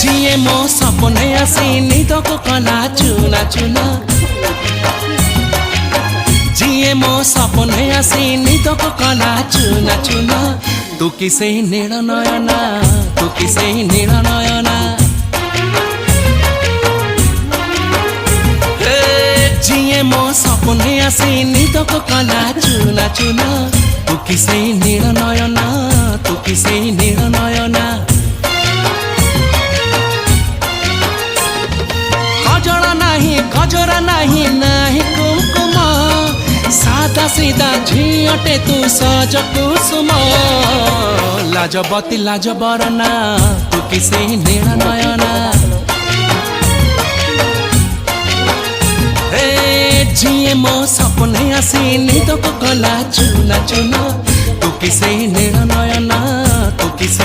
जिए मो सपने आसी निद को कला चुना चुना जिए मो सपने आसी निद को कला चुना चुना तू किसे नील नयना तू किसे नील नयना जिए मो सपने आसी निद को कला चुना चुना तू किसे नील नयना तू किसे नील नयना गजरा नहीं नहीं कुमकुम सादा सीधा झीटे तू सज कुसुम लाजबती लाज बरना तू किसे नील नयना जिए मो सपने आसी निद को कला चुना चुना तू किसे नील नयना तू किसे